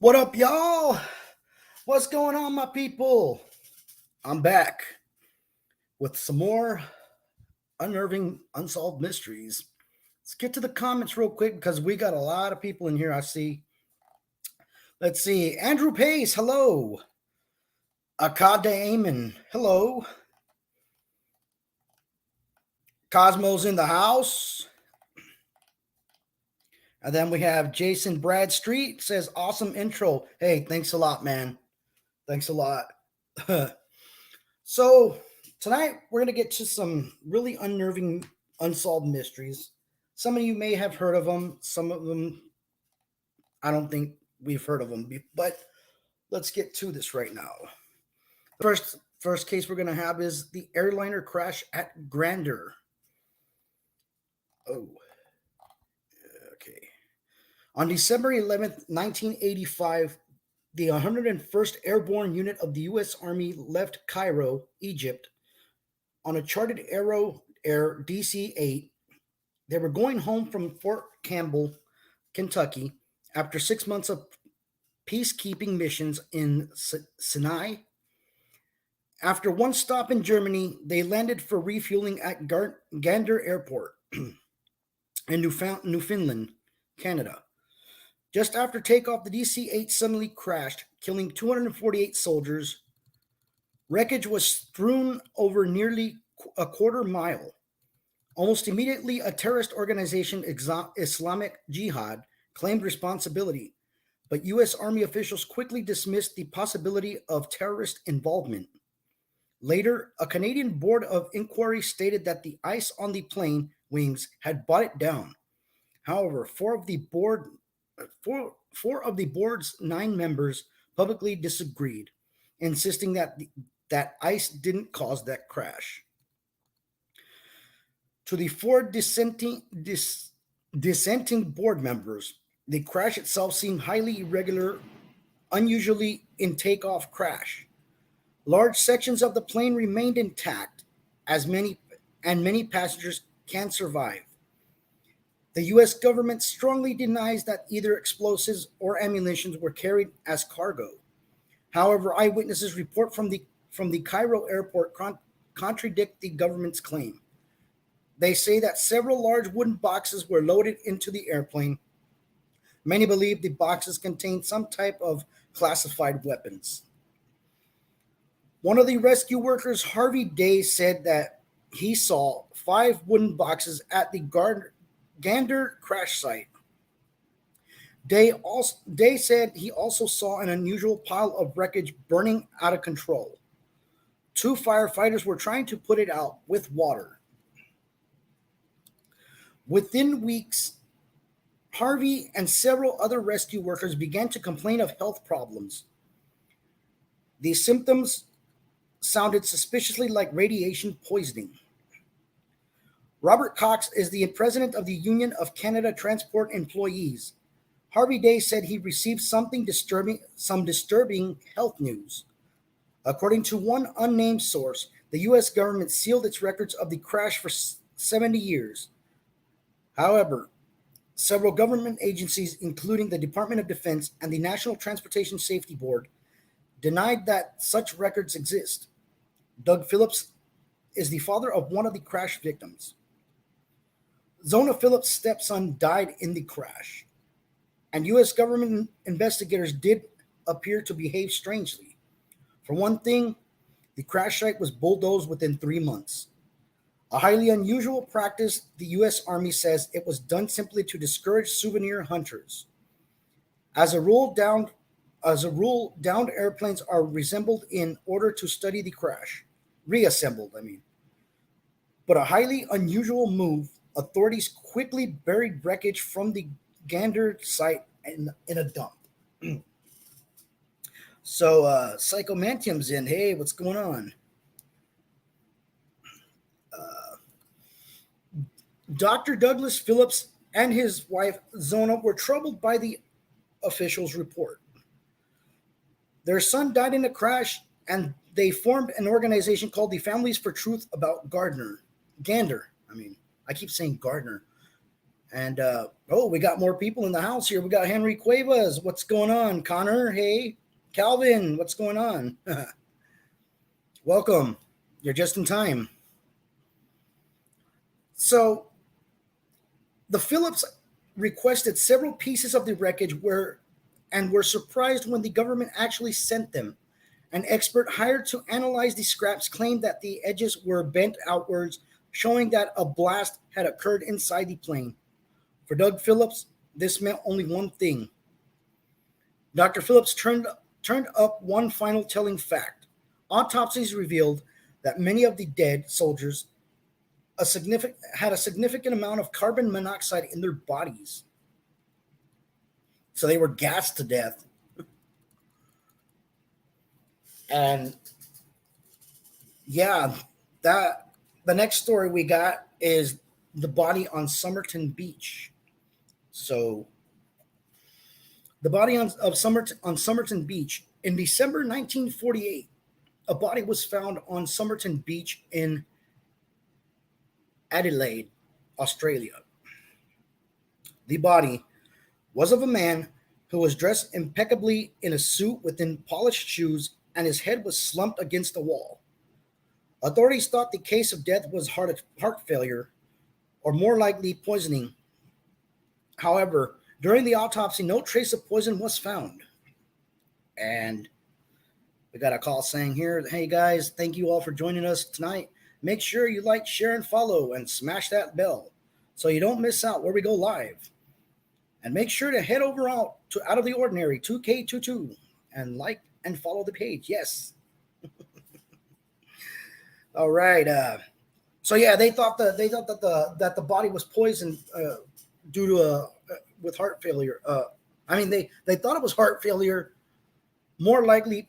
What up, y'all? What's going on, my people? I'm back with some more unnerving unsolved mysteries. Let's get to the comments real quick because we got a lot of people in here. I see. Let's see. Andrew Pace, hello. Akade Amon, hello. Cosmo's in the house. And then we have Jason Bradstreet says, awesome intro. Hey, thanks a lot, man. Thanks a lot. So tonight we're going to get to some really unnerving unsolved mysteries. Some of you may have heard of them. Some of them, I don't think we've heard of them. But let's get to this right now. The first case we're going to have is the airliner crash at Gander. Oh, okay. On December 11th, 1985, the 101st Airborne Unit of the U.S. Army left Cairo, Egypt, on a chartered Air DC-8. They were going home from Fort Campbell, Kentucky, after 6 months of peacekeeping missions in Sinai. After one stop in Germany, they landed for refueling at Gander Airport in Newfoundland, Canada. Just after takeoff, the DC-8 suddenly crashed, killing 248 soldiers. Wreckage was strewn over nearly a quarter mile. Almost immediately, a terrorist organization, Islamic Jihad, claimed responsibility, but U.S. Army officials quickly dismissed the possibility of terrorist involvement. Later, a Canadian board of inquiry stated that the ice on the plane wings had brought it down. However, four of the board's 9 members publicly disagreed, insisting that ice didn't cause that crash. To the 4 dissenting board members, the crash itself seemed highly irregular, unusually in takeoff crash. Large sections of the plane remained intact, many passengers can survive. The U.S. government strongly denies that either explosives or ammunition were carried as cargo. However, eyewitnesses report from the Cairo airport contradict the government's claim. They say that several large wooden boxes were loaded into the airplane. Many believe the boxes contained some type of classified weapons. One of the rescue workers, Harvey Day, said that he saw 5 wooden boxes at the Gander crash site. Day said he also saw an unusual pile of wreckage burning out of control. 2 firefighters were trying to put it out with water. Within weeks, Harvey and several other rescue workers began to complain of health problems. The symptoms sounded suspiciously like radiation poisoning. Robert Cox is the president of the Union of Canada Transport Employees. Harvey Day said he received some disturbing health news. According to one unnamed source, the U.S. government sealed its records of the crash for 70 years. However, several government agencies, including the Department of Defense and the National Transportation Safety Board, denied that such records exist. Doug Phillips is the father of one of the crash victims. Zona Phillips' stepson died in the crash, and U.S. government investigators did appear to behave strangely. For one thing, the crash site was bulldozed within 3 months. A highly unusual practice, the U.S. Army says it was done simply to discourage souvenir hunters. As a rule, downed airplanes are reassembled in order to study the crash. But a highly unusual move, authorities quickly buried wreckage from the Gander site in a dump. So, Psychomantium's in. Hey, what's going on? Dr. Douglas Phillips and his wife, Zona, were troubled by the officials' report. Their son died in a crash, and they formed an organization called the Families for Truth about Gander. I keep saying Gardner. And oh, we got more people in the house here. We got Henry Cuevas. What's going on? Connor, hey. Calvin, what's going on? Welcome. You're just in time. So, the Phillips requested several pieces of the wreckage were surprised when the government actually sent them. An expert hired to analyze the scraps claimed that the edges were bent outwards, showing that a blast had occurred inside the plane. For Doug Phillips, this meant only one thing. Dr. Phillips turned up one final telling fact. Autopsies revealed that many of the dead soldiers had a significant amount of carbon monoxide in their bodies. So they were gassed to death. And yeah, that the next story we got is the body on Somerton Beach. So the body on Somerton Beach in December 1948, a body was found on Somerton Beach in Adelaide, Australia. The body was of a man who was dressed impeccably in a suit with polished shoes, and his head was slumped against the wall. Authorities thought the case of death was heart failure, or more likely poisoning. However, during the autopsy, no trace of poison was found. And we got a call saying here, hey guys, thank you all for joining us tonight. Make sure you like, share, and follow, and smash that bell so you don't miss out where we go live. And make sure to head over out to Out of the Ordinary 2K22 and like and follow the page. Yes. All right. So yeah, they thought that the body was poisoned due to with heart failure. They thought it was heart failure. More likely,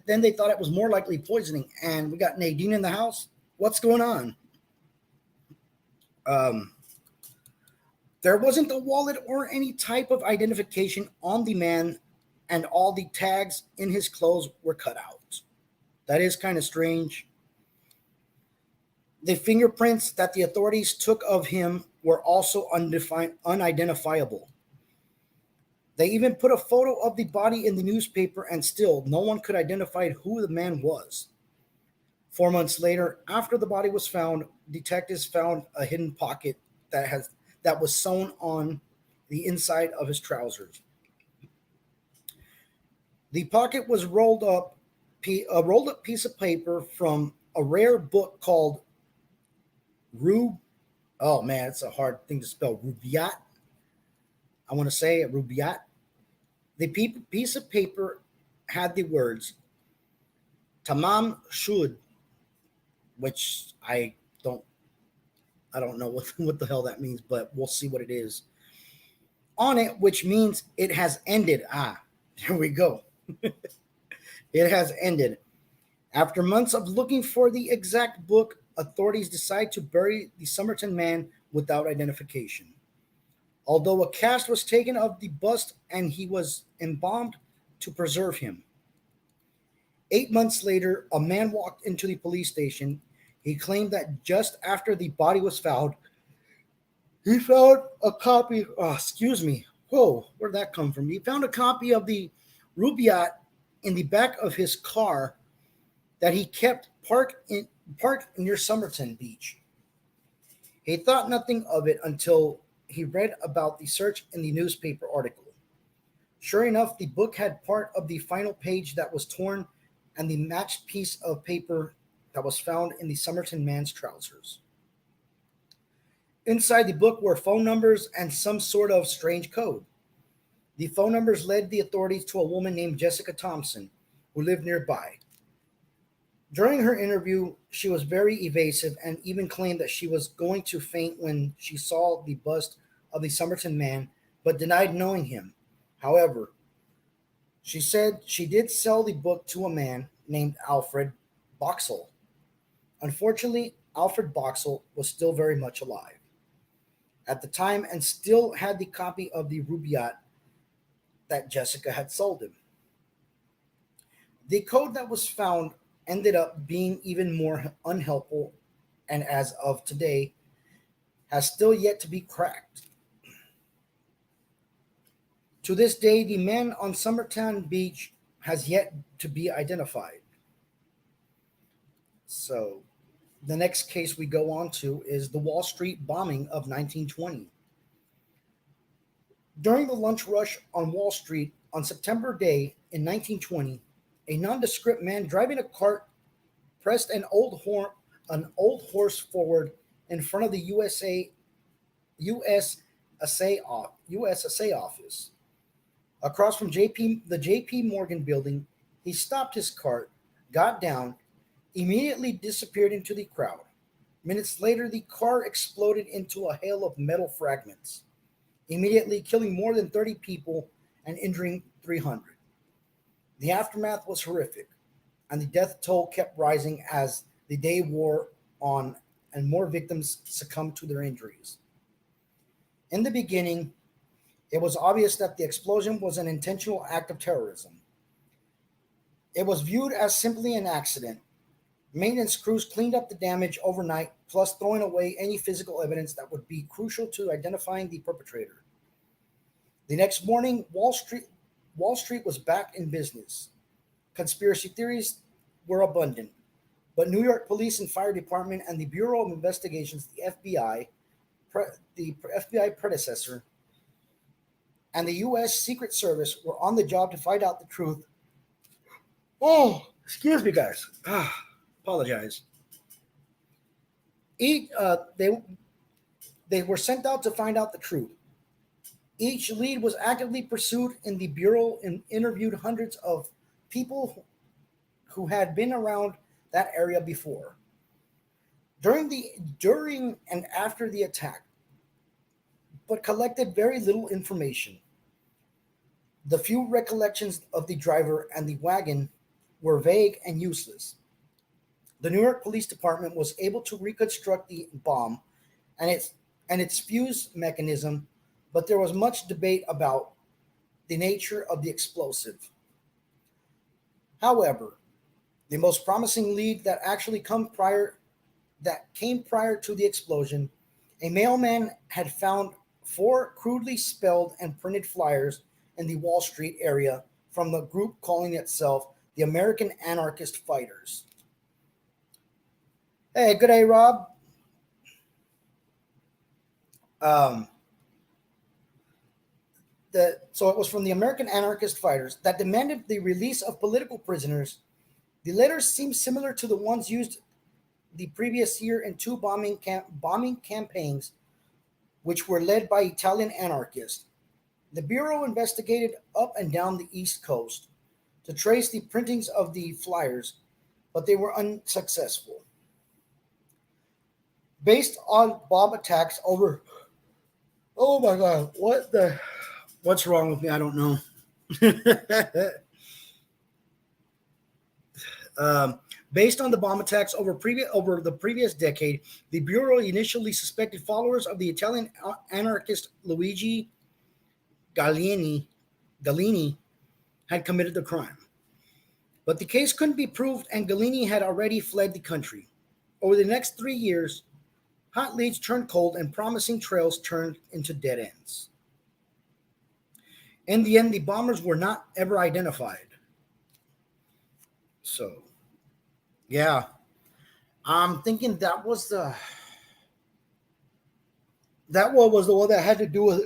then they thought it was more likely poisoning. And we got Nadine in the house. What's going on? There wasn't a wallet or any type of identification on the man, and all the tags in his clothes were cut out. That is kind of strange. The fingerprints that the authorities took of him were also unidentifiable. They even put a photo of the body in the newspaper, and still no one could identify who the man was. 4 months later, after the body was found, detectives found a hidden pocket that was sewn on the inside of his trousers. The pocket was a rolled up piece of paper from a rare book called Rub. Oh man, it's a hard thing to spell. Rubaiyat. I want to say Rubaiyat. The piece of paper had the words "Tamam Shud," which I don't know what the hell that means, but we'll see what it is. On it, which means it has ended. Ah, here we go. It has ended. After months of looking for the exact book, authorities decide to bury the Somerton man without identification. Although a cast was taken of the bust and he was embalmed to preserve him. 8 months later, a man walked into the police station. He claimed that just after the body was found, he found a copy. Oh, excuse me. Whoa, where'd that come from? He found a copy of the Rubaiyat in the back of his car that he kept parked near Somerton Beach. He thought nothing of it until he read about the search in the newspaper article. Sure enough, the book had part of the final page that was torn and the matched piece of paper that was found in the Somerton man's trousers. Inside the book were phone numbers and some sort of strange code. The phone numbers led the authorities to a woman named Jessica Thompson, who lived nearby. During her interview, she was very evasive and even claimed that she was going to faint when she saw the bust of the Somerton man, but denied knowing him. However, she said she did sell the book to a man named Alfred Boxall. Unfortunately, Alfred Boxall was still very much alive at the time and still had the copy of the Rubaiyat that Jessica had sold him. The code that was found ended up being even more unhelpful, and as of today, has still yet to be cracked. To this day, the man on Summertown Beach has yet to be identified. So, the next case we go on to is the Wall Street bombing of 1920. During the lunch rush on Wall Street on September Day in 1920, a nondescript man driving a cart pressed an old horse forward in front of the USA office. Across from the JP Morgan building, he stopped his cart, got down, immediately disappeared into the crowd. Minutes later, the car exploded into a hail of metal fragments, immediately killing more than 30 people and injuring 300. The aftermath was horrific, and the death toll kept rising as the day wore on and more victims succumbed to their injuries. In the beginning, it was obvious that the explosion was an intentional act of terrorism. It was viewed as simply an accident. Maintenance crews cleaned up the damage overnight, plus throwing away any physical evidence that would be crucial to identifying the perpetrator. The next morning, Wall Street was back in business. Conspiracy theories were abundant, but New York Police and Fire Department and the Bureau of Investigations, the FBI predecessor, and the U.S. Secret Service were on the job to find out the truth. Oh, excuse me, guys. Apologize. Each, they were sent out to find out the truth. Each lead was actively pursued in the bureau and interviewed hundreds of people who had been around that area before. During and after the attack, but collected very little information. The few recollections of the driver and the wagon were vague and useless. The New York Police Department was able to reconstruct the bomb and its fuse mechanism, but there was much debate about the nature of the explosive. However, the most promising lead that came prior to the explosion, a mailman had found four crudely spelled and printed flyers in the Wall Street area from the group calling itself the American Anarchist Fighters. Hey, good day, Rob. Um, so it was from the American Anarchist Fighters that demanded the release of political prisoners. The letters seemed similar to the ones used the previous year in two bombing campaigns, which were led by Italian anarchists. The Bureau investigated up and down the East Coast to trace the printings of the flyers, but they were unsuccessful. Based on bomb attacks over, oh my God, what's wrong with me? I don't know. Based on the bomb attacks over the previous decade, the Bureau initially suspected followers of the Italian anarchist Luigi Gallini had committed the crime. But the case couldn't be proved, and Gallini had already fled the country. Over the next 3 years, hot leads turned cold and promising trails turned into dead ends. In the end, the bombers were not ever identified. So, yeah, I'm thinking that one was the one that had to do with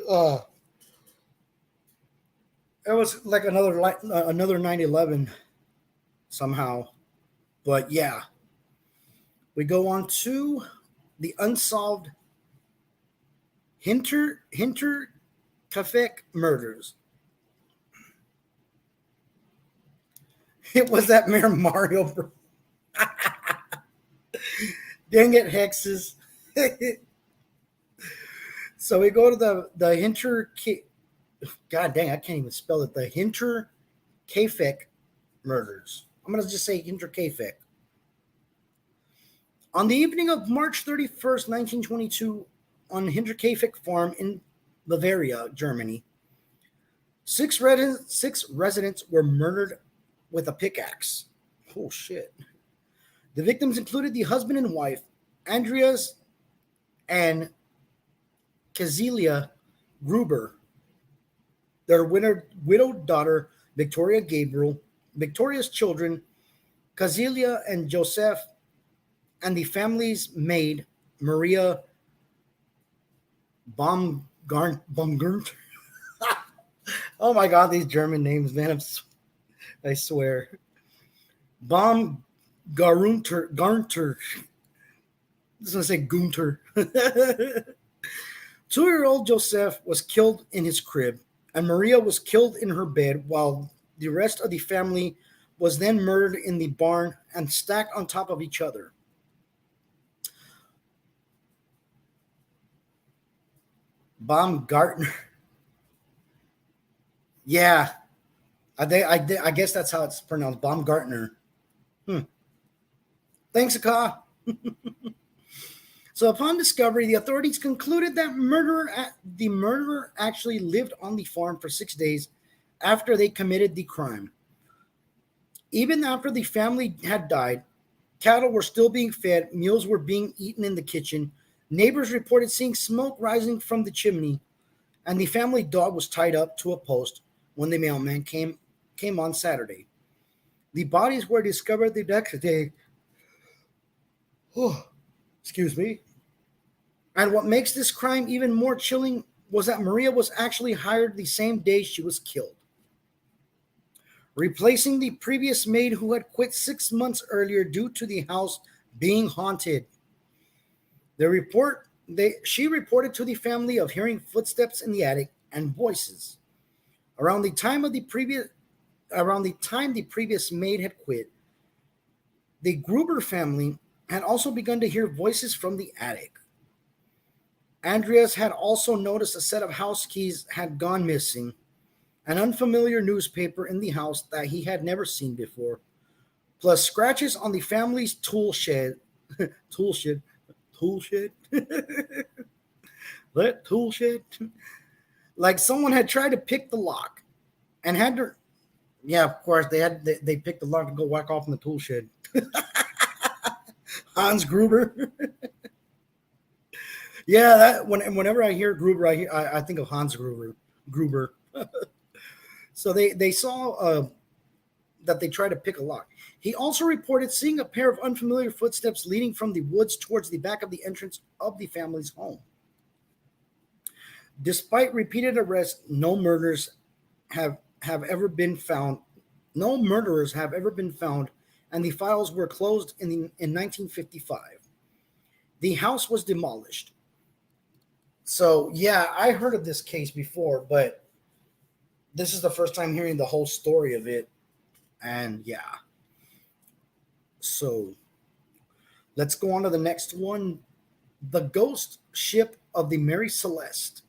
it was like another 9/11 somehow. But yeah, we go on to the unsolved Hinterkaifeck murders. It was that Mayor Mario. Dang it, hexes. So we go to the God dang, I can't even spell it. The Hinterkaifeck murders. I'm going to just say Hinterkaifeck. On the evening of March 31st, 1922, on Hinterkaifeck farm in Bavaria, Germany, six residents were murdered with a pickaxe. Oh, shit. The victims included the husband and wife, Andreas and Kazelia Gruber. their widowed daughter, Victoria Gabriel, Victoria's children, Cazilia and Joseph, and the family's maid, Maria Baumgart. Oh my God, these German names, man! I swear, Baumgarunter. I was gonna say Gunter. 2-year-old Joseph was killed in his crib, and Maria was killed in her bed, while the rest of the family was then murdered in the barn and stacked on top of each other. Baumgartner. Yeah, I guess that's how it's pronounced. Baumgartner. Hmm. Thanks, Aka. So, upon discovery, the authorities concluded that the murderer actually lived on the farm for 6 days after they committed the crime. Even after the family had died, cattle were still being fed, meals were being eaten in the kitchen, neighbors reported seeing smoke rising from the chimney, and the family dog was tied up to a post when the mailman came on Saturday. The bodies were discovered the next day. Oh, excuse me. And what makes this crime even more chilling was that Maria was actually hired the same day she was killed, replacing the previous maid who had quit 6 months earlier due to the house being haunted. She reported to the family of hearing footsteps in the attic and voices. Around the time of the previous Around the time the previous maid had quit, the Gruber family had also begun to hear voices from the attic. Andreas had also noticed a set of house keys had gone missing, an unfamiliar newspaper in the house that he had never seen before, plus scratches on the family's tool shed. tool shed. Tool shed? That tool shed? Like someone had tried to pick the lock and had to. Yeah, of course, they picked the lock to go whack off in the tool shed. Hans Gruber. Yeah, whenever I hear Gruber, I think of Hans Gruber. Gruber. So they saw that they tried to pick a lock. He also reported seeing a pair of unfamiliar footsteps leading from the woods towards the back of the entrance of the family's home. Despite repeated arrests, no murders have ever been found. No murderers have ever been found, and the files were closed in 1955. The house was demolished. So yeah, I heard of this case before, but this is the first time hearing the whole story of it. And yeah, so let's go on to the next one. The ghost ship of the Mary Celeste.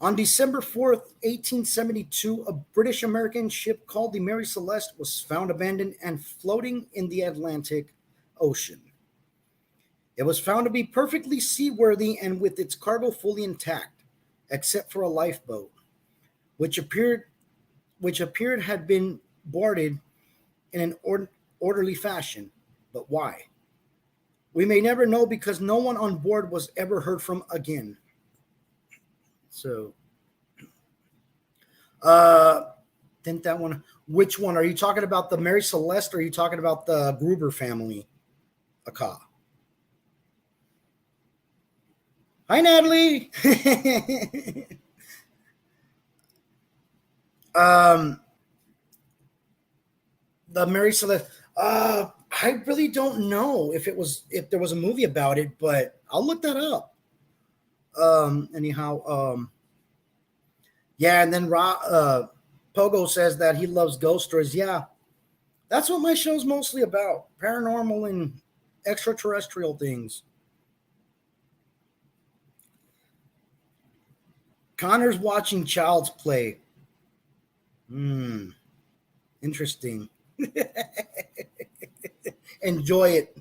On December 4th, 1872, a British American ship called the Mary Celeste was found abandoned and floating in the Atlantic Ocean. It was found to be perfectly seaworthy and with its cargo fully intact, except for a lifeboat, which appeared had been boarded in an orderly fashion. But why? We may never know because no one on board was ever heard from again. So, think that one. Which one are you talking about? The Mary Celeste, or are you talking about the Gruber family? Aka. Hi, Natalie. um, the Mary Celeste. I really don't know if there was a movie about it, but I'll look that up. Anyhow, yeah, and then Pogo says that he loves ghost stories. Yeah, that's what my show's mostly about: paranormal and extraterrestrial things. Connor's watching Child's Play. Interesting. Enjoy it.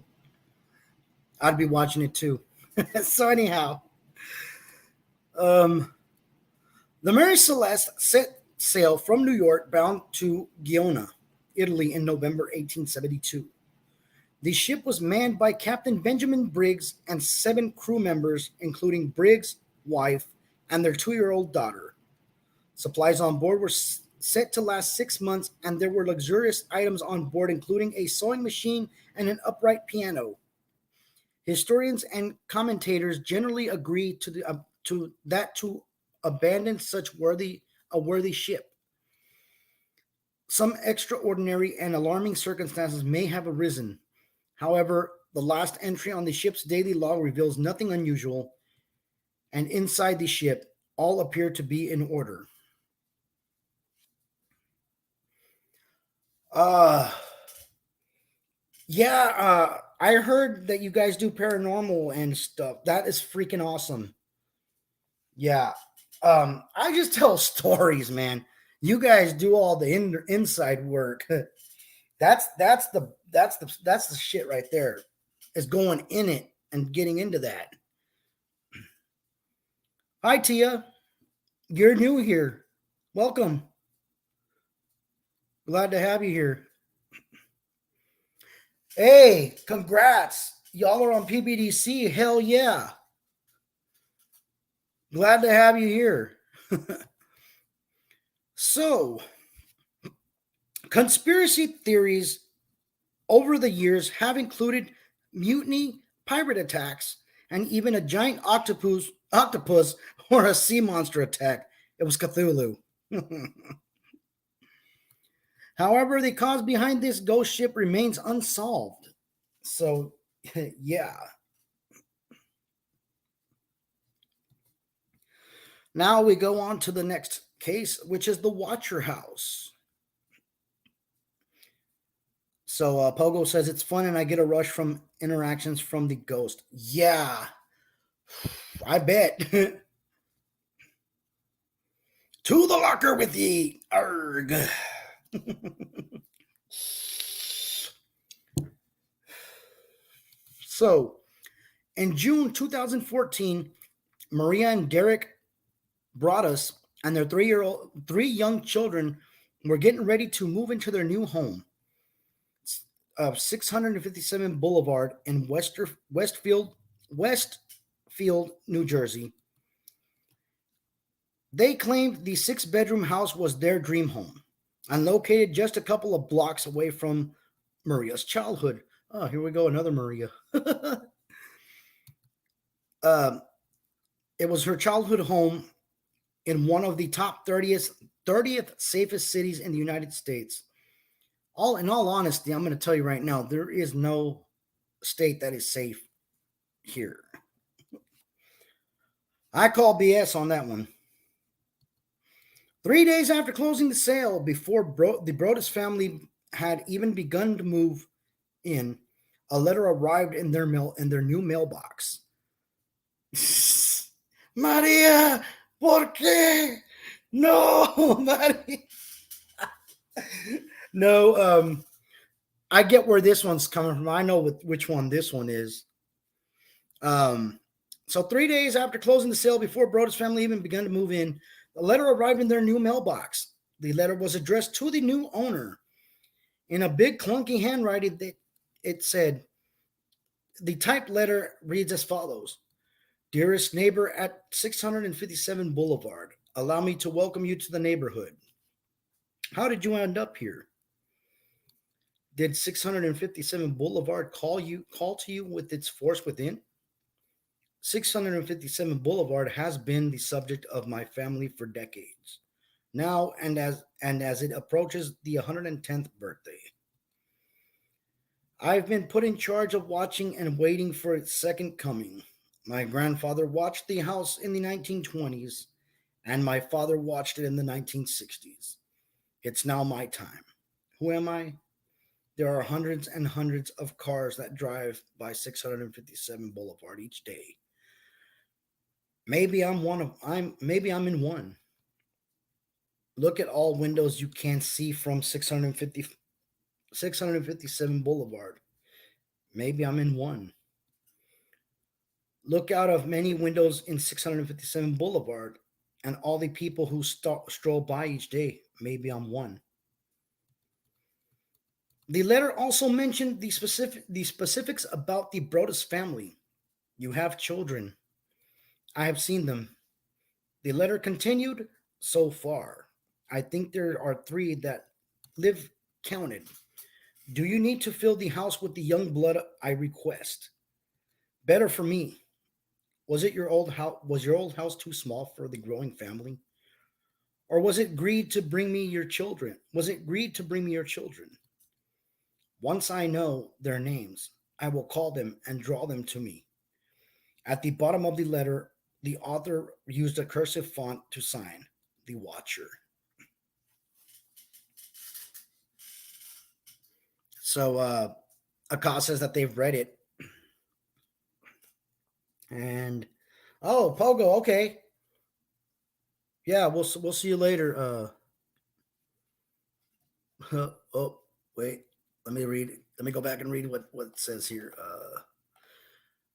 I'd be watching it too. So anyhow, um, the Mary Celeste set sail from New York bound to Genoa, Italy in November 1872. The ship was manned by Captain Benjamin Briggs and 7 crew members, including Briggs' wife and their 2 year old daughter. Supplies on board were set to last 6 months, and there were luxurious items on board, including a sewing machine and an upright piano. Historians and commentators generally agree to abandon such worthy ship. Some extraordinary and alarming circumstances may have arisen. However, the last entry on the ship's daily log reveals nothing unusual, and inside the ship, all appear to be in order. Uh, yeah, I heard that you guys do paranormal and stuff. That is freaking awesome. Yeah. I just tell stories, man. You guys do all the inside work. That's the shit right there. Is going in it and getting into that. Hi Tia, you're new here. Welcome. Glad to have you here. Hey, congrats. Y'all are on PBDC. Hell yeah. Glad to have you here. So, conspiracy theories over the years have included mutiny, pirate attacks, and even a giant octopus or a sea monster attack. It was Cthulhu. However, the cause behind this ghost ship remains unsolved. So, yeah. Now we go on to the next case, which is the Watcher House. So Pogo says it's fun and I get a rush from interactions from the ghost. Yeah, I bet. To the locker with ye. Arg. So, in June 2014, Maria and Derek Broaddus and their three young children were getting ready to move into their new home of 657 Boulevard in Westfield, New Jersey. They claimed the six-bedroom house was their dream home and located just a couple of blocks away from Maria's childhood. Oh, here we go, another Maria. um, it was her childhood home in one of the top 30th safest cities in the United States. In all honesty, I'm going to tell you right now, there is no state that is safe here. I call BS on that one. 3 days after closing the sale, before the Broaddus family had even begun to move in, a letter arrived in their new mailbox. Maria, ¿por qué? No, Maria. No, I get where this one's coming from. I know which one this one is. So 3 days after closing the sale, before Broaddus family even began to move in, a letter arrived in their new mailbox. The letter was addressed to the new owner. In a big clunky handwriting, it said, the typed letter reads as follows. Dearest neighbor at 657 Boulevard, allow me to welcome you to the neighborhood. How did you end up here? Did 657 Boulevard call to you with its force within? 657 Boulevard has been the subject of my family for decades. Now as it approaches the 110th birthday, I've been put in charge of watching and waiting for its second coming. My grandfather watched the house in the 1920s, and my father watched it in the 1960s. It's now my time. Who am I? There are hundreds and hundreds of cars that drive by 657 Boulevard each day. Maybe I'm in one. Look at all windows you can see from 657 Boulevard. Maybe I'm in one. Look out of many windows in 657 Boulevard and all the people who stroll by each day. Maybe I'm one. The letter also mentioned the specifics about the Broaddus family. You have children. I have seen them. The letter continued, so far. I think there are three that live counted. Do you need to fill the house with the young blood I request? Better for me. Was it your old house? Was your old house too small for the growing family? Or was it greed to bring me your children? Was it greed to bring me your children? Once I know their names, I will call them and draw them to me. At the bottom of the letter, the author used a cursive font to sign, The Watcher. So Akash says that they've read it, and oh, Pogo, okay, yeah, we'll see you later. Oh, wait, let me read. Let me go back and read what it says here.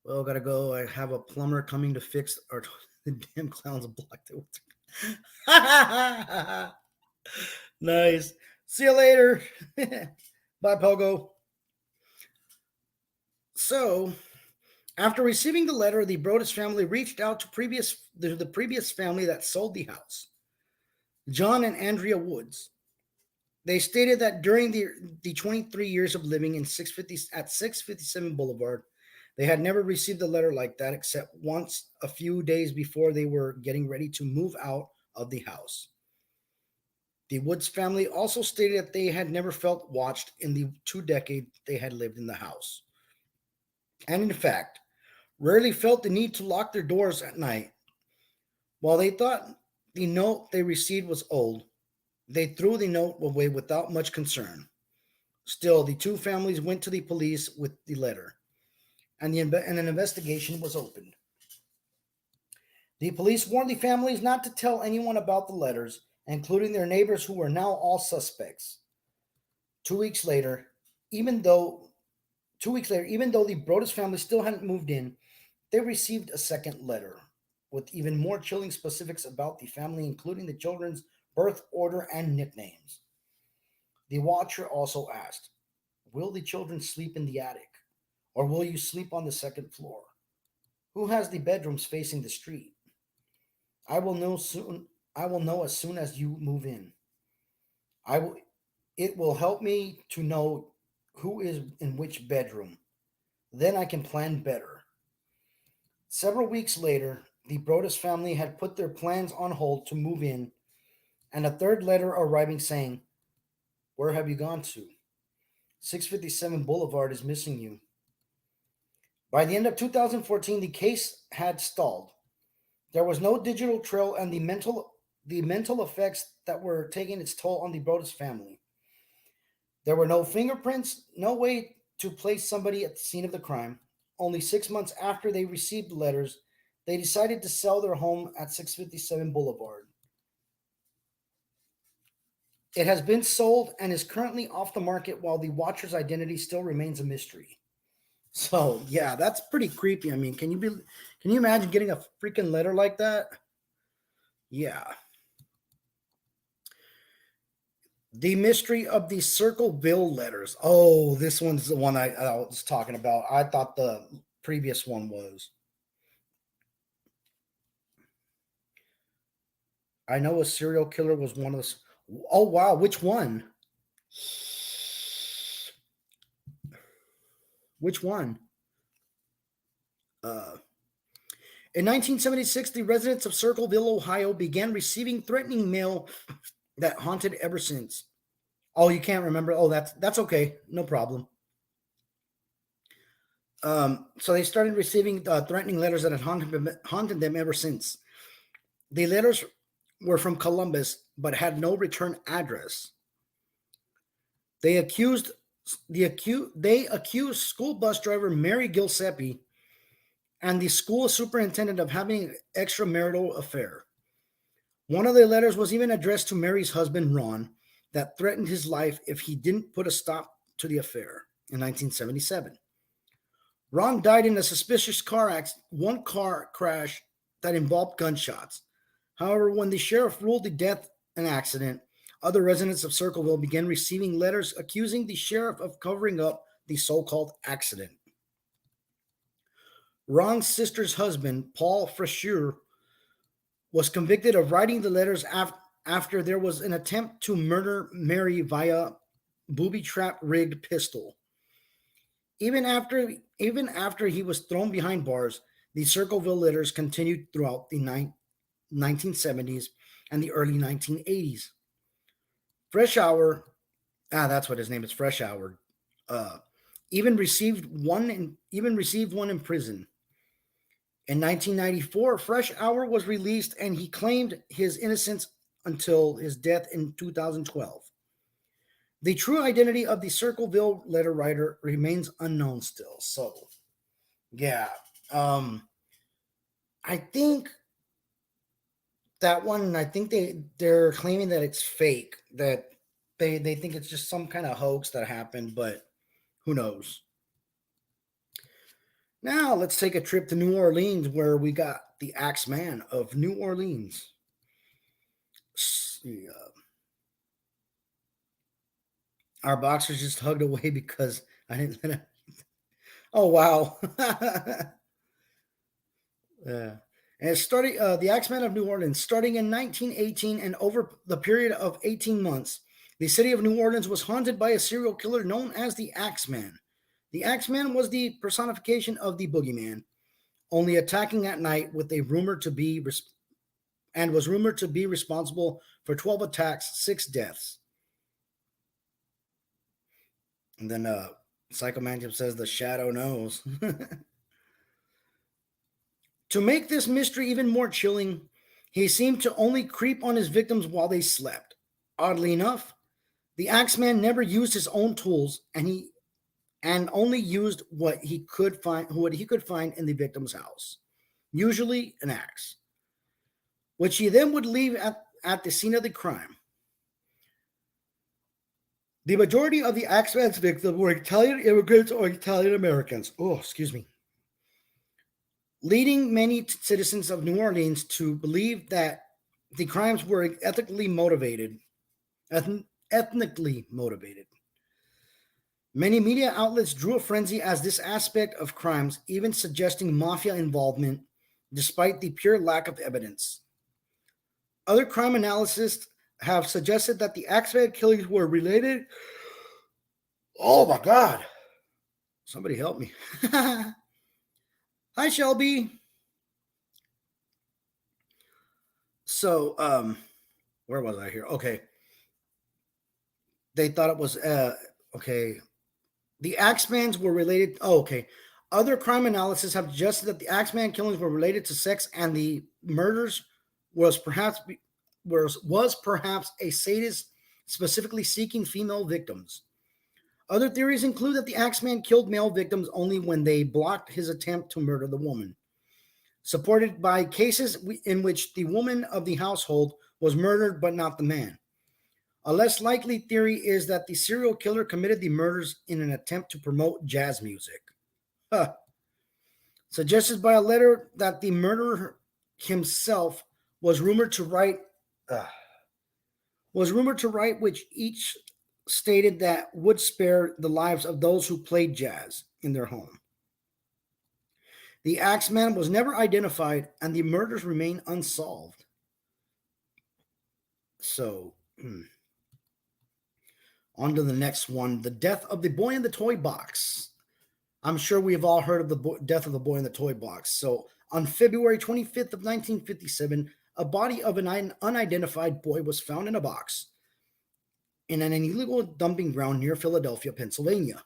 Well, gotta go. I have a plumber coming to fix our the damn clowns blocked it. Nice. See you later. Bye, Pogo. So, after receiving the letter, the Brodus family reached out to the previous family that sold the house, John and Andrea Woods. They stated that during the 23 years of living in 650 at 657 Boulevard, they had never received a letter like that except once a few days before they were getting ready to move out of the house. The Woods family also stated that they had never felt watched in the 2 decades they had lived in the house. And in fact, rarely felt the need to lock their doors at night. While they thought the note they received was old, they threw the note away without much concern. Still, the two families went to the police with the letter, and an investigation was opened. The police warned the families not to tell anyone about the letters, including their neighbors who were now all suspects. 2 weeks later, even though 2 weeks later, even though the Brodus family still hadn't moved in, they received a second letter with even more chilling specifics about the family, including the children's birth order and nicknames. The watcher also asked, will the children sleep in the attic? Or will you sleep on the second floor? Who has the bedrooms facing the street? I will know soon. I will know as soon as you move in. I will It will help me to know who is in which bedroom. Then I can plan better. Several weeks later, the Brodus family had put their plans on hold to move in, and a third letter arriving saying, where have you gone to? 657 Boulevard is missing you. By the end of 2014, the case had stalled. There was no digital trail, and the mental effects that were taking its toll on the Brodus family. There were no fingerprints, no way to place somebody at the scene of the crime. Only 6 months after they received the letters, they decided to sell their home at 657 Boulevard. It has been sold and is currently off the market while the watcher's identity still remains a mystery. So yeah, that's pretty creepy. I mean, can you imagine getting a freaking letter like that? Yeah. The mystery of the Circleville letters. Oh, this one's the one I was talking about. I thought the previous one was. I know a serial killer was one of those. Oh wow, which one? Which one? Uh, in 1976, the residents of Circleville, Ohio, began receiving threatening mail that haunted ever since. Oh, you can't remember? Oh, that's okay, no problem. So they started receiving threatening letters that had haunted them ever since. The letters were from Columbus, but had no return address. They accused they accused school bus driver Mary Gilseppi and the school superintendent of having an extramarital affair. One of the letters was even addressed to Mary's husband Ron that threatened his life if he didn't put a stop to the affair in 1977. Ron died in a suspicious one car crash that involved gunshots. However, when the sheriff ruled the death an accident, other residents of Circleville began receiving letters accusing the sheriff of covering up the so-called accident. Ron's sister's husband, Paul Fresher, was convicted of writing the letters after there was an attempt to murder Mary via booby trap rigged pistol. Even after he was thrown behind bars, the Circleville letters continued throughout the 1970s and the early 1980s. Fresh Hour, that's what his name is, Fresh Hour, uh, even received one in prison. In 1994, Fresh Hour was released and he claimed his innocence until his death in 2012. The true identity of the Circleville letter writer remains unknown still. So, yeah, um, I think that one. I think they're claiming that it's fake. That they think it's just some kind of hoax that happened, but who knows? Now let's take a trip to New Orleans, where we got the Axeman of New Orleans. See, our boxers just hugged away because I didn't let him. Oh wow. Yeah. And starting the Axeman of New Orleans, starting in 1918 and over the period of 18 months, the city of New Orleans was haunted by a serial killer known as the Axeman. The Axeman was the personification of the boogeyman, only attacking at night with a rumor to be and was rumored to be responsible for 12 attacks, 6 deaths. And then Psychomantic says the shadow knows. To make this mystery even more chilling, he seemed to only creep on his victims while they slept. Oddly enough, the Axeman never used his own tools, and only used what he could find in the victim's house, usually an axe, which he then would leave at the scene of the crime. The majority of the Axeman's victims were Italian immigrants or Italian Americans. Oh, excuse me. Leading many citizens of New Orleans to believe that the crimes were ethnically motivated. Many media outlets drew a frenzy as this aspect of crimes, even suggesting mafia involvement, despite the pure lack of evidence. Other crime analysts have suggested that the Axeman killings were related. Oh my God! Somebody help me. Hi, Shelby. So, where was I here? Okay. They thought it was okay. The Axemans were related. Oh, okay. Other crime analysis have suggested that the Axeman killings were related to sex, and the murders was perhaps was perhaps a sadist specifically seeking female victims. Other theories include that the Axeman killed male victims only when they blocked his attempt to murder the woman, supported by cases in which the woman of the household was murdered but not the man. A less likely theory is that the serial killer committed the murders in an attempt to promote jazz music. Huh. Suggested by a letter that the murderer himself was rumored to write, uh, which each stated that would spare the lives of those who played jazz in their home. The Axeman was never identified, and the murders remain unsolved. So, on to the next one: the death of the boy in the toy box. I'm sure we have all heard of the death of the boy in the toy box. So, on February 25th of 1957, a body of an unidentified boy was found in a box in an illegal dumping ground near Philadelphia, Pennsylvania.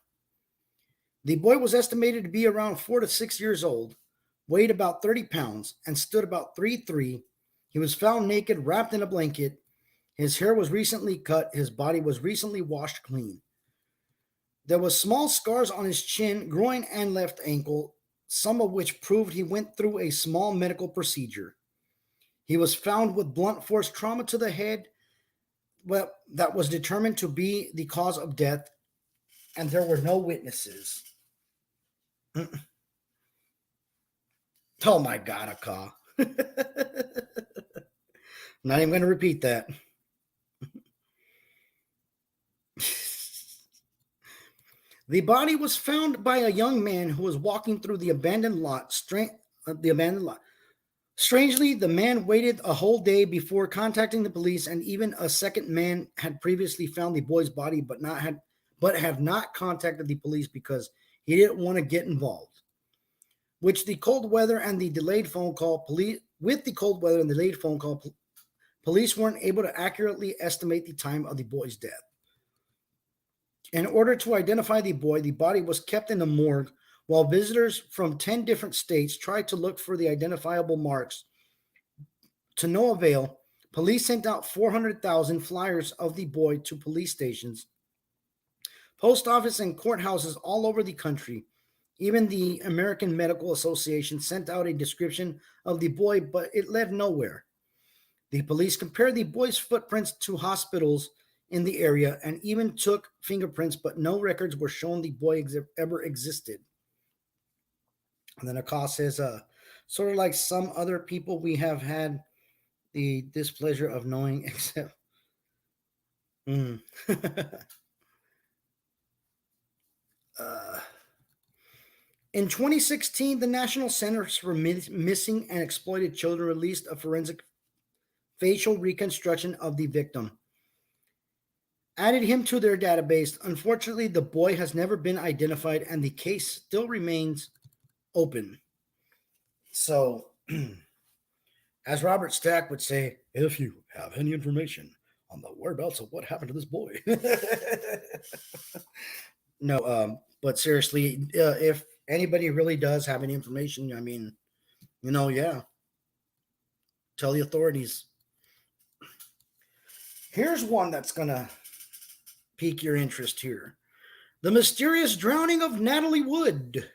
The boy was estimated to be around 4 to 6 years old, weighed about 30 pounds, and stood about 3'3". He was found naked, wrapped in a blanket. His hair was recently cut. His body was recently washed clean. There were small scars on his chin, groin, and left ankle, some of which proved he went through a small medical procedure. He was found with blunt force trauma to the head, that was determined to be the cause of death, and there were no witnesses. Oh my God, a car. Not even going to repeat that. The body was found by a young man who was walking through the abandoned lot, Strangely, the man waited a whole day before contacting the police, and even a second man had previously found the boy's body, but have not contacted the police because he didn't want to get involved. Which the cold weather and the delayed phone call police with the cold weather and delayed phone call, police weren't able to accurately estimate the time of the boy's death. In order to identify the boy, the body was kept in the morgue while visitors from 10 different states tried to look for the identifiable marks. To no avail, police sent out 400,000 flyers of the boy to police stations, post office, and courthouses all over the country. Even the American Medical Association sent out a description of the boy, but it led nowhere. The police compared the boy's footprints to hospitals in the area and even took fingerprints, but no records were shown the boy ever existed. And then Akash says, sort of like some other people we have had the displeasure of knowing, except. Mm. uh, in 2016, the National Centers for Missing and Exploited Children released a forensic facial reconstruction of the victim, added him to their database. Unfortunately, the boy has never been identified and the case still remains open. So, as Robert Stack would say, if you have any information on the whereabouts of what happened to this boy. No, but seriously, if anybody really does have any information, I mean, yeah, tell the authorities. Here's one that's going to pique your interest here. The mysterious drowning of Natalie Wood.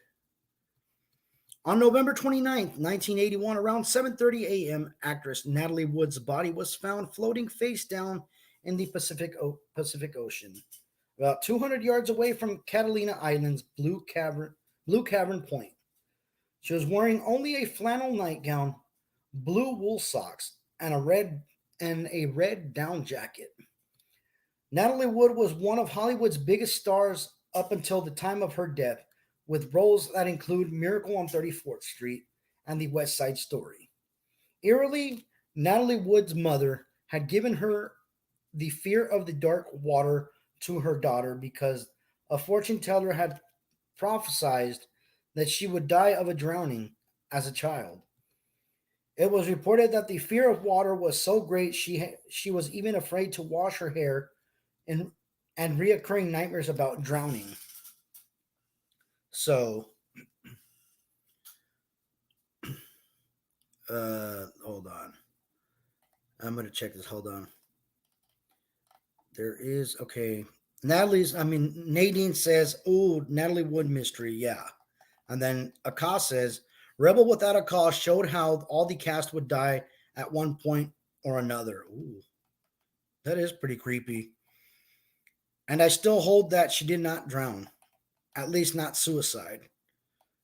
On November 29th, 1981, around 7:30 a.m., actress Natalie Wood's body was found floating face down in the Pacific Ocean, about 200 yards away from Catalina Island's Blue Cavern Point. She was wearing only a flannel nightgown, blue wool socks, and a red down jacket. Natalie Wood was one of Hollywood's biggest stars up until the time of her death, with roles that include Miracle on 34th Street and The West Side Story. Eerily, Natalie Wood's mother had given her the fear of the dark water to her daughter because a fortune teller had prophesied that she would die of a drowning as a child. It was reported that the fear of water was so great she was even afraid to wash her hair and reoccurring nightmares about drowning. So, hold on. I'm going to check this. Hold on. There is, okay. Nadine says, "Oh, Natalie Wood mystery, yeah." And then Akash says, "Rebel Without a Cause showed how all the cast would die at one point or another." Ooh, that is pretty creepy. And I still hold that she did not drown, at least not suicide.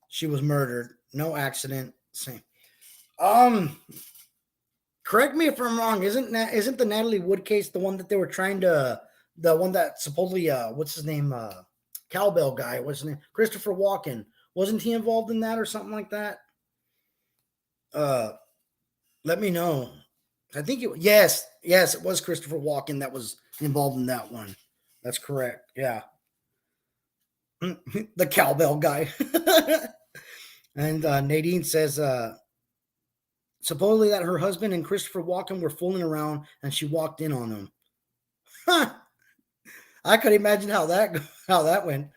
She was murdered, no accident. Same. Um, Correct me if I'm wrong. Isn't the Natalie Wood case the one that they were trying to, the one that supposedly what's his name, cowbell guy, what's his name, Christopher Walken, wasn't he involved in that or something like that? Uh, Let me know. I think yes, it was Christopher Walken that was involved in that one. That's correct. Yeah, the cowbell guy. And Nadine says supposedly that her husband and Christopher Walken were fooling around and she walked in on them. Huh. I could imagine how that went.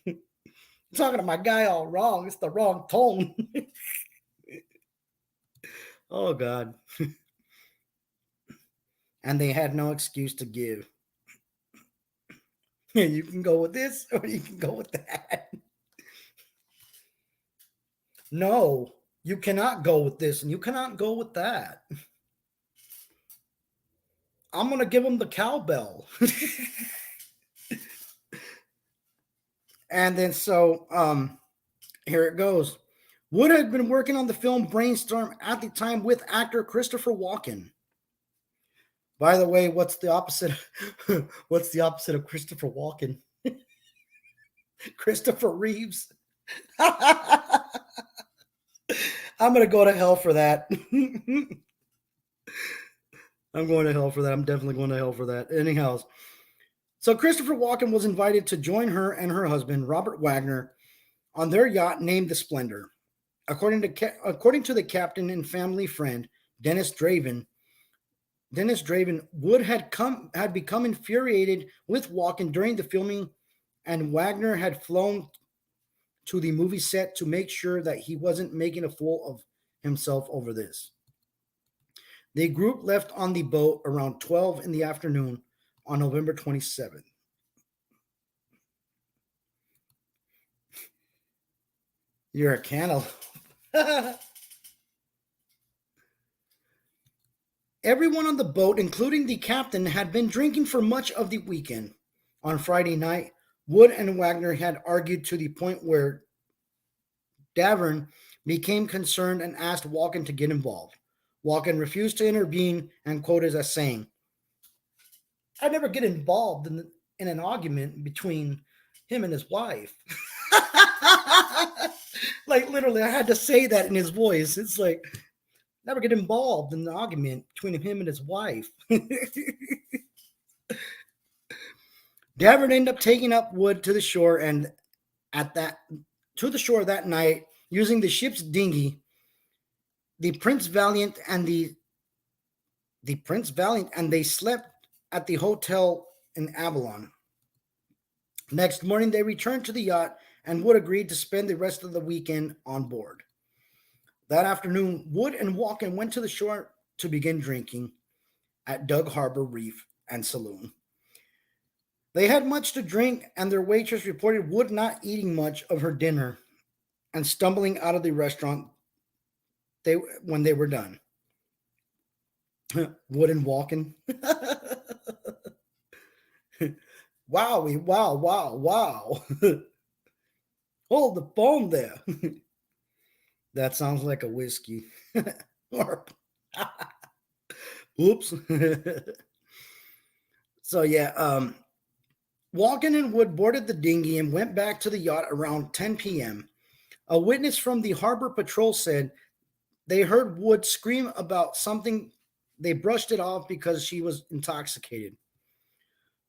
I'm talking to my guy all wrong. It's the wrong tone. Oh God. And they had no excuse to give. You can go with this or you can go with that. No, you cannot go with this and you cannot go with that. I'm going to give them the cowbell. And then here it goes. Wood had been working on the film Brainstorm at the time with actor Christopher Walken. By the way, what's the opposite? What's the opposite of Christopher Walken? Christopher Reeves. I'm gonna go to hell for that. I'm going to hell for that. I'm definitely going to hell for that. Anyhow, so Christopher Walken was invited to join her and her husband Robert Wagner on their yacht named the Splendor. According to the captain and family friend Dennis Draven, Wood had become infuriated with Walken during the filming, and Wagner had flown to the movie set to make sure that he wasn't making a fool of himself over this. The group left on the boat around 12 in the afternoon on November 27th. You're a cantaloupe. Everyone on the boat, including the captain, had been drinking for much of the weekend. On Friday night, Wood and Wagner had argued to the point where Davern became concerned and asked Walken to get involved. Walken refused to intervene and quoted as saying, "I never get involved in an argument between him and his wife." Like literally, I had to say that in his voice. It's like, never get involved in an argument between him and his wife. Davern ended up taking up Wood to the shore and at that to the shore that night using the ship's dinghy. The Prince Valiant and they slept at the hotel in Avalon. Next morning, they returned to the yacht and Wood agreed to spend the rest of the weekend on board. That afternoon, Wood and Walken went to the shore to begin drinking at Dug Harbor Reef and Saloon. They had much to drink, and their waitress reported Wood not eating much of her dinner and stumbling out of the restaurant when they were done. Wood and Walken. Wowie, wow, wow, wow. Hold the phone there. That sounds like a whiskey. Oops. So yeah, Walken and Wood boarded the dinghy and went back to the yacht around 10 p.m. A witness from the harbor patrol said they heard Wood scream about something. They brushed it off because she was intoxicated.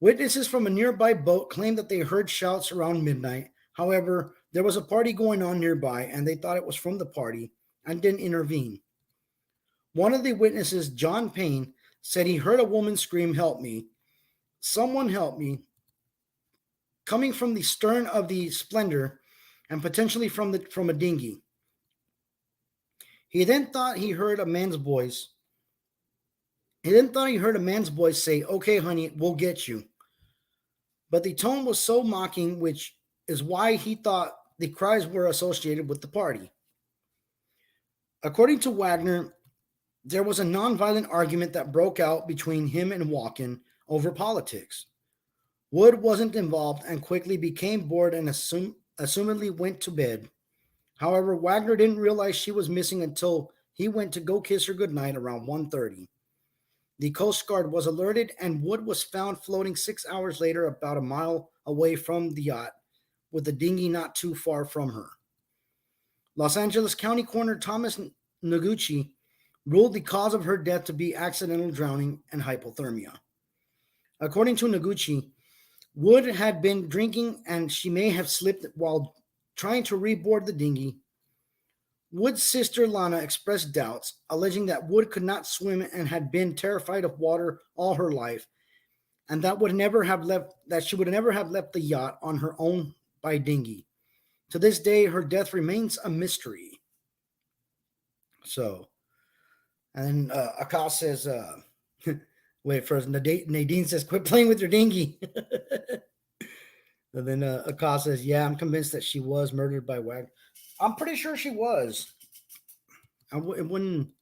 Witnesses from a nearby boat claimed that they heard shouts around midnight. However, there was a party going on nearby and they thought it was from the party and didn't intervene. One of the witnesses, John Payne, said he heard a woman scream, "Help me. Someone help me," coming from the stern of the Splendor and potentially from a dinghy. He then thought he heard a man's voice. Say, "Okay, honey, we'll get you." But the tone was so mocking, which is why he thought the cries were associated with the party. According to Wagner, there was a nonviolent argument that broke out between him and Walken over politics. Wood wasn't involved and quickly became bored and assumedly went to bed. However, Wagner didn't realize she was missing until he went to go kiss her goodnight around 1:30. The Coast Guard was alerted and Wood was found floating 6 hours later about a mile away from the yacht, with the dinghy not too far from her. Los Angeles County Coroner Thomas Noguchi ruled the cause of her death to be accidental drowning and hypothermia. According to Noguchi, Wood had been drinking and she may have slipped while trying to reboard the dinghy. Wood's sister Lana expressed doubts, alleging that Wood could not swim and had been terrified of water all her life, and that she would never have left the yacht on her own by dinghy. To this day, her death remains a mystery. So, and then Akash says, wait, first Nadine says, "Quit playing with your dinghy." And then Akash says, "Yeah, I'm convinced that she was murdered by Wagner." I'm pretty sure she was. I wouldn't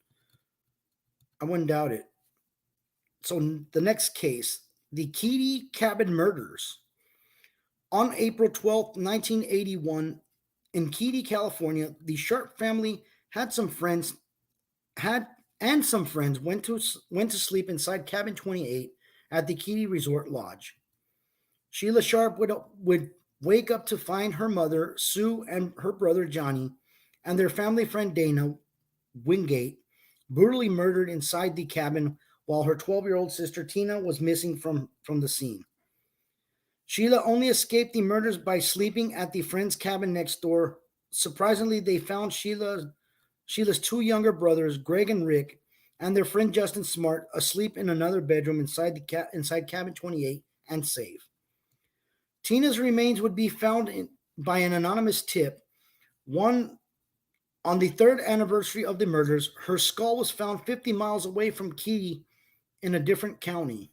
doubt it. So the next case, the Keedy Cabin Murders. On April 12th, 1981, in Keedy, California, the Sharp family had some friends went to sleep inside cabin 28 at the Keedy Resort Lodge. Sheila Sharp would wake up to find her mother, Sue, and her brother Johnny, and their family friend Dana Wingate, brutally murdered inside the cabin while her 12-year-old sister Tina was missing from the scene. Sheila only escaped the murders by sleeping at the friend's cabin next door. Surprisingly, they found Sheila's two younger brothers, Greg and Rick, and their friend Justin Smart asleep in another bedroom inside cabin 28 and safe. Tina's remains would be found by an anonymous tip. One on the third anniversary of the murders, her skull was found 50 miles away from Key in a different county.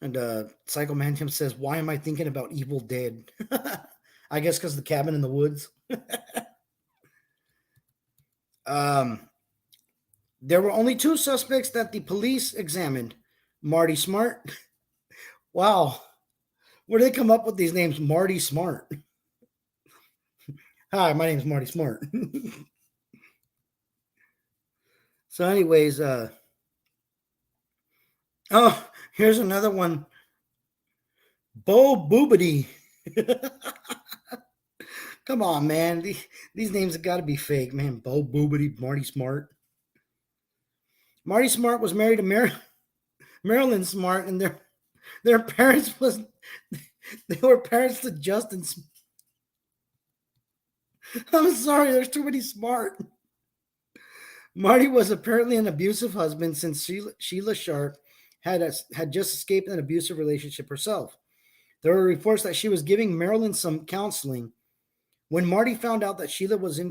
And Psychomantium says, "Why am I thinking about Evil Dead?" I guess because the cabin in the woods. um, there were only two suspects that the police examined: Marty Smart. Wow, where do they come up with these names? Marty Smart. Hi, my name is Marty Smart. So, anyways, oh, here's another one. Bo Boobity. Come on, man. These names have got to be fake, man. Bo Boobity, Marty Smart. Marty Smart was married to Marilyn Smart, and their parents was they were parents to Justin. I'm sorry, there's too many Smart. Marty was apparently an abusive husband since Sheila Sharp had just escaped an abusive relationship herself. There were reports that she was giving Marilyn some counseling. When Marty found out that Sheila was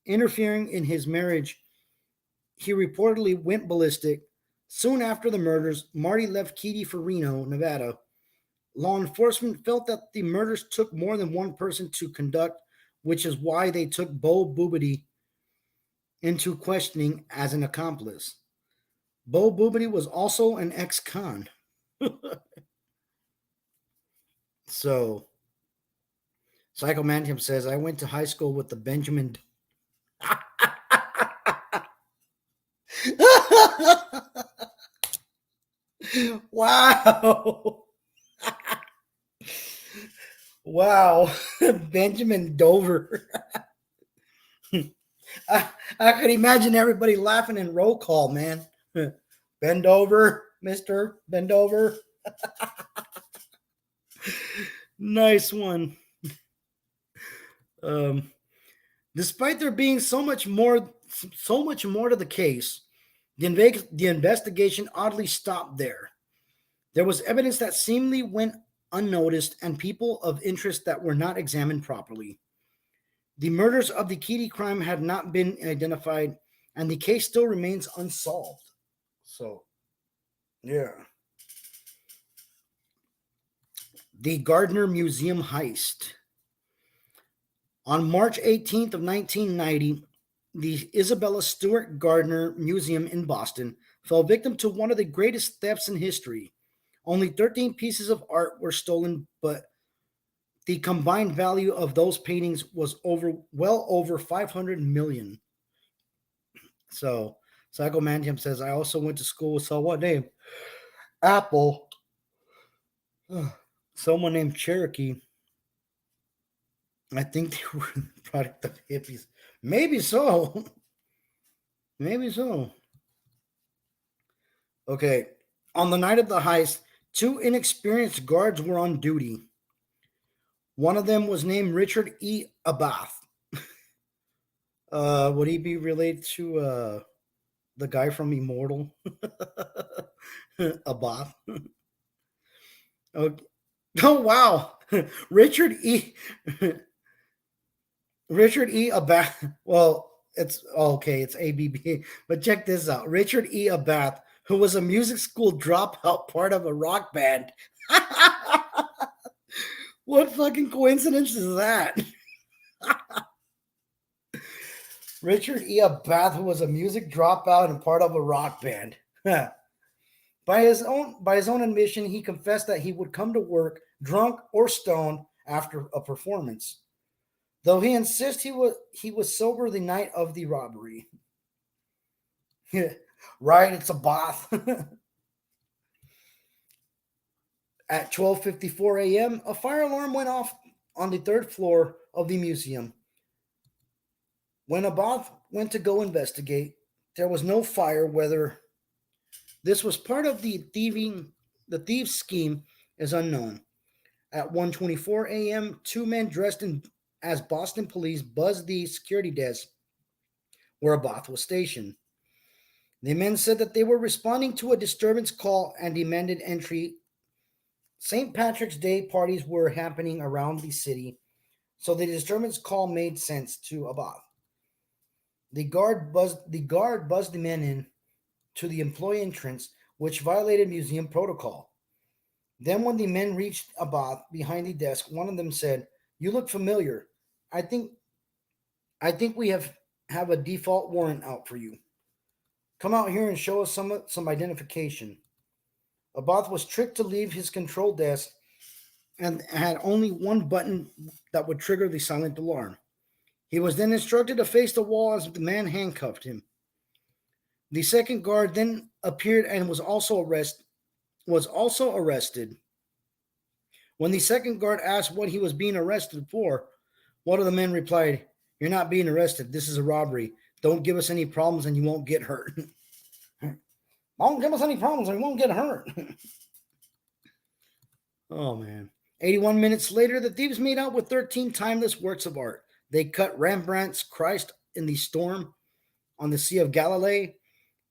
interfering in his marriage, he reportedly went ballistic. Soon after the murders, Marty left Keedy for Reno, Nevada. Law enforcement felt that the murders took more than one person to conduct, which is why they took Bo Boobity into questioning as an accomplice. Bo Boobity was also an ex-con. So, Psychomantium says, I went to high school with the Benjamin. Wow. Wow. Benjamin Dover. I could imagine everybody laughing in roll call, man. Bend over, mister. Bend over. Nice one. Um, Despite there being so much more to the case, the investigation oddly stopped there. There was evidence that seemingly went unnoticed and people of interest that were not examined properly. The murders of the Keedy crime had not been identified, and the case still remains unsolved. So, yeah. The Gardner Museum heist. On March 18th of 1990, the Isabella Stewart Gardner Museum in Boston fell victim to one of the greatest thefts in history. Only 13 pieces of art were stolen, but the combined value of those paintings was well over 500 million. So, Psychomantium says, I also went to school with what name? Apple. Someone named Cherokee. I think they were the product of hippies. Maybe so. Maybe so. Okay. On the night of the heist, two inexperienced guards were on duty. One of them was named Richard E. Abath. Would he be related to the guy from Immortal? Abath. Okay. Oh wow. Richard E. Richard E. Abath. Well, it's okay, it's ABB. But check this out. Richard E. Abath, who was a music school dropout part of a rock band. What fucking coincidence is that? Richard E. Abath, who was a music dropout and part of a rock band. By his own admission, he confessed that he would come to work drunk or stoned after a performance, though he insists he was sober the night of the robbery. Right, it's a bath. At 12:54 a.m., a fire alarm went off on the third floor of the museum. When Abath went to go investigate, there was no fire. Whether this was part of the thieves' scheme is unknown. At 1:24 a.m., two men dressed as Boston police buzzed the security desk where Abath was stationed. The men said that they were responding to a disturbance call and demanded entry. St. Patrick's Day parties were happening around the city, so the disturbance call made sense to Abath. The guard buzzed the men in to the employee entrance, which violated museum protocol. Then, when the men reached Abath behind the desk, one of them said, "You look familiar. I think we have a default warrant out for you. Come out here and show us some identification." Abath was tricked to leave his control desk and had only one button that would trigger the silent alarm. He was then instructed to face the wall as the man handcuffed him. The second guard then appeared and was also arrested. When the second guard asked what he was being arrested for, one of the men replied, "You're not being arrested. This is a robbery. Don't give us any problems and you won't get hurt." Don't give us any problems and you won't get hurt. Oh, man. 81 minutes later, the thieves made out with 13 timeless works of art. They cut Rembrandt's Christ in the Storm on the Sea of Galilee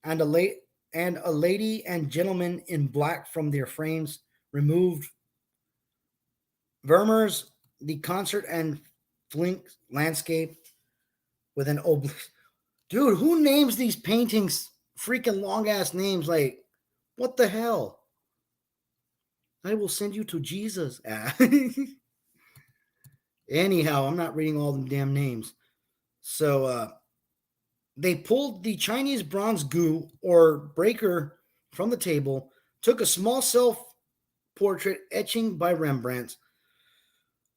and a lady and gentleman in black from their frames, removed Vermeer's The Concert and Flink landscape with an oblique. Dude, who names these paintings freaking long ass names? Like, what the hell? I will send you to Jesus. Anyhow, I'm not reading all the damn names. So they pulled the Chinese bronze goo or breaker from the table, took a small self-portrait etching by Rembrandt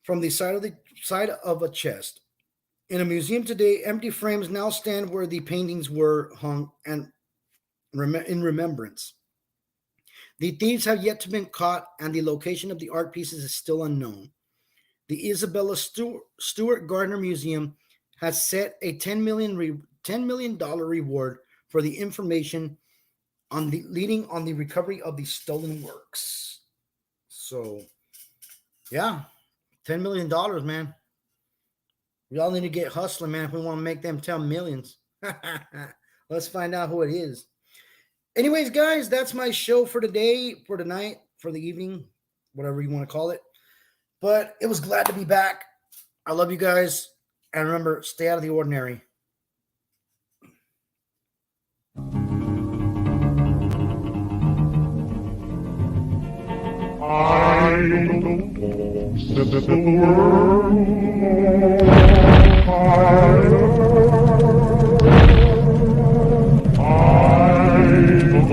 from the side of a chest. In a museum today, empty frames now stand where the paintings were hung and in remembrance. The thieves have yet to be caught, and the location of the art pieces is still unknown. The Isabella Stewart Gardner Museum has set a $10 million reward for the information leading on the recovery of the stolen works. So, yeah, $10 million, man. We all need to get hustling, man, if we want to make them 10 millions. Let's find out who it is. Anyways, guys, that's my show for today, for tonight, for the evening, whatever you want to call it. But it was glad to be back. I love you guys. And remember, stay out of the ordinary. I don't know, set the world fire. I don't know,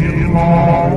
in my heart.